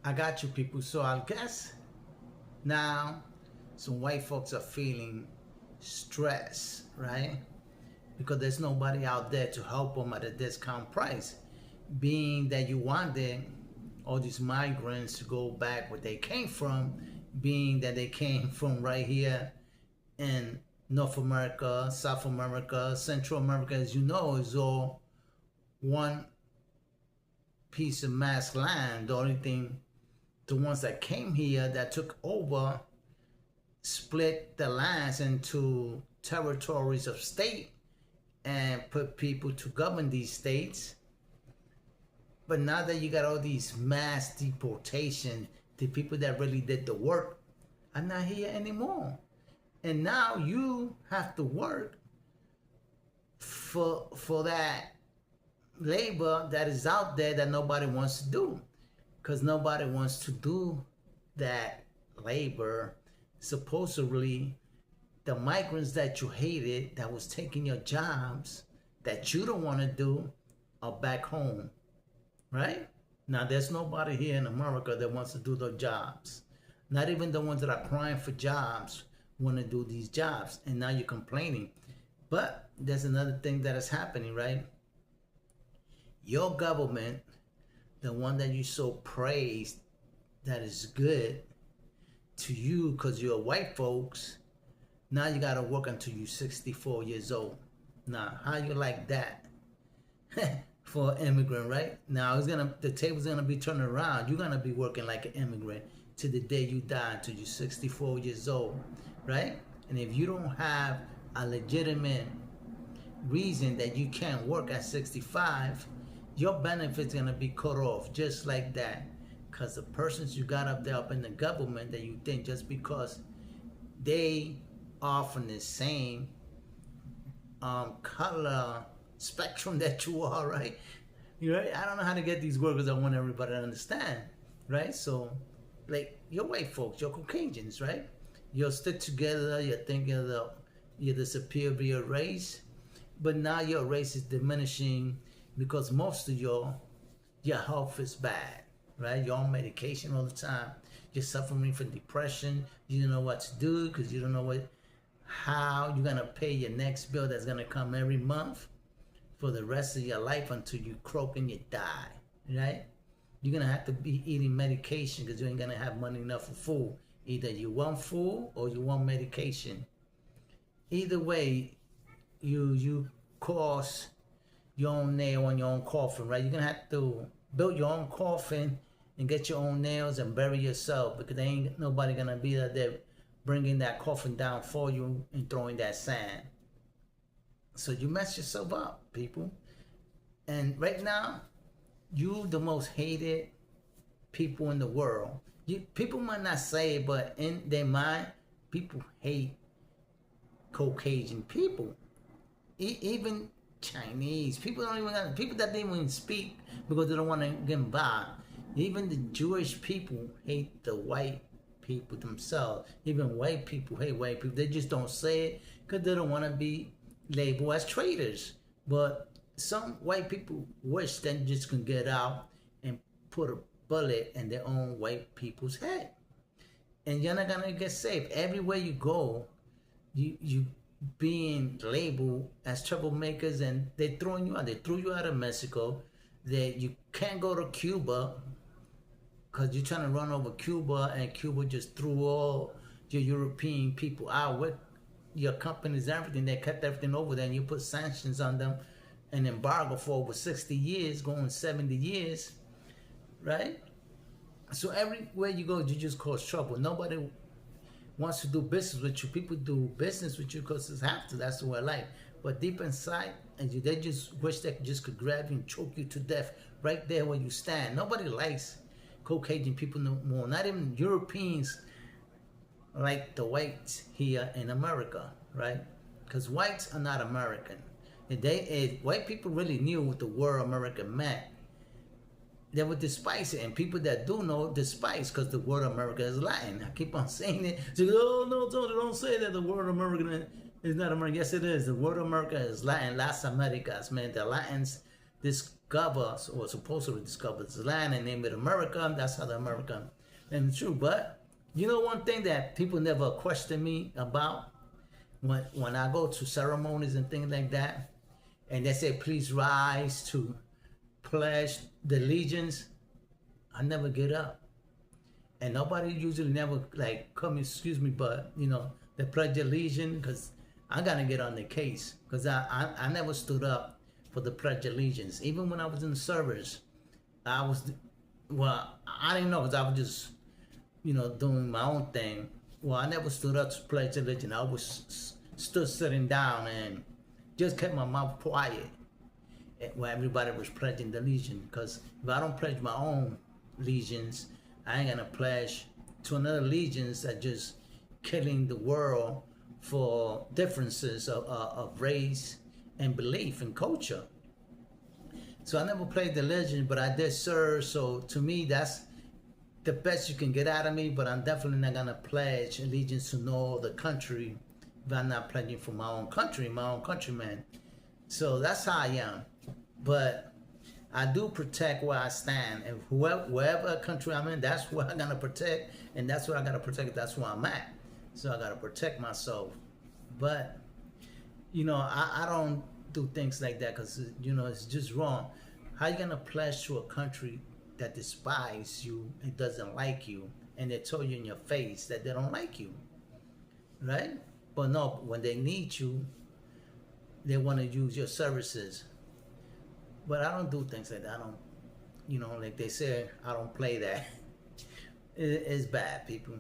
I got you, people. So I guess now some white folks are feeling stress, right? Because there's nobody out there to help them at a discount price. Being that you wanted all these migrants to go back where they came from, being that they came from right here in North America, South America, Central America, as you know, is all one piece of mass land. The only thing, the ones that came here that took over split the lands into territories of state and put people to govern these states. But now that you got all these mass deportation, the people that really did the work are not here anymore. And now you have to work for that labor that is out there that nobody wants to do. Because nobody wants to do that labor. Supposedly, the migrants that you hated, that was taking your jobs, that you don't want to do, are back home. Right? Now, there's nobody here in America that wants to do their jobs. Not even the ones that are crying for jobs want to do these jobs. And now you're complaining. But there's another thing that is happening, right? Your government, the one that you so praised, that is good to you because you're white folks, now you got to work until you're 64 years old. Now, how you like that? For an immigrant, right? Now the table's gonna be turned around. You're gonna be working like an immigrant to the day you die, until you're 64 years old, right? And if you don't have a legitimate reason that you can't work at 65, your benefits gonna be cut off just like that. Because the persons you got up there up in the government that you think just because they are from the same color spectrum that you are, right? Right? I don't know how to get these words because I want everybody to understand, right? So, like, you're white folks, you're Caucasians, right? You'll stick together, you think you're the superior race, but now your race is diminishing because most of your health is bad, right? You're on medication all the time. You're suffering from depression. You don't know what to do because you don't know how you're gonna pay your next bill that's gonna come every month for the rest of your life until you croak and you die, right? You're gonna have to be eating medication because you ain't gonna have money enough for food. Either you want food or you want medication. Either way, you cause your own nail on your own coffin, right? You're gonna have to build your own coffin and get your own nails and bury yourself because there ain't nobody gonna be there bringing that coffin down for you and throwing that sand. So you mess yourself up, people. And right now, you the most hated people in the world. People might not say it, but in their mind, people hate Caucasian people. Even Chinese people people that they don't even speak because they don't want to get by. Even the Jewish people hate the white people themselves. Even white people hate white people. They just don't say it because they don't want to be labeled as traitors. But some white people wish they just can get out and put a bullet in their own white people's head. And you're not gonna get saved. Everywhere you go, you being labeled as troublemakers, and they're throwing you out. They threw you out of Mexico. You can't go to Cuba because you're trying to run over Cuba, and Cuba just threw all your European people out with your companies and everything. They kept everything over there, and you put sanctions on them, an embargo for over 60 years, going 70 years, right? So everywhere you go, you just cause trouble. Nobody wants to do business with you. People do business with you because they have to. That's the way of life. But deep inside, they just wish they just could grab you and choke you to death right there where you stand. Nobody likes Caucasian people no more. Not even Europeans like the whites here in America, right? Because whites are not American. If white people really knew what the word America meant, they would despise it. And people that do know despise because the word America is Latin. I keep on saying it. So, oh, no, don't say that the word American is not American. Yes, it is. The word America is Latin. Las Americas, man. The Latins discover or supposedly discover this land and name it America. That's how the American and it's true. But you know one thing that people never question me about when I go to ceremonies and things like that, and they say please rise to pledge the allegiance, I never get up. And nobody usually never like come excuse me, but you know, they pledge allegiance because I gotta get on the case because I never stood up for the pledge allegiance. Even when I was in the service, I was, well, I didn't know because I was just, you know, doing my own thing. Well, I never stood up to pledge allegiance. I was stood sitting down and just kept my mouth quiet when everybody was pledging the allegiance. Because if I don't pledge my own allegiance, I ain't gonna pledge to another allegiance that just killing the world for differences of race and belief and culture. So I never played the legend, but I did serve. So to me, that's the best you can get out of me. But I'm definitely not gonna pledge allegiance to no other country if I'm not pledging for my own country, my own countrymen. So that's how I am. But I do protect where I stand, and wherever country I'm in, that's where I'm gonna protect, and that's where I gotta protect. That's where I'm at. So I gotta protect myself. But you know, I don't do things like that because you know it's just wrong. How you gonna pledge to a country that despises you and doesn't like you, and they tell you in your face that they don't like you, right? But no, when they need you, they want to use your services. But I don't do things like that. I don't, you know, like they say, I don't play that. It's bad, people.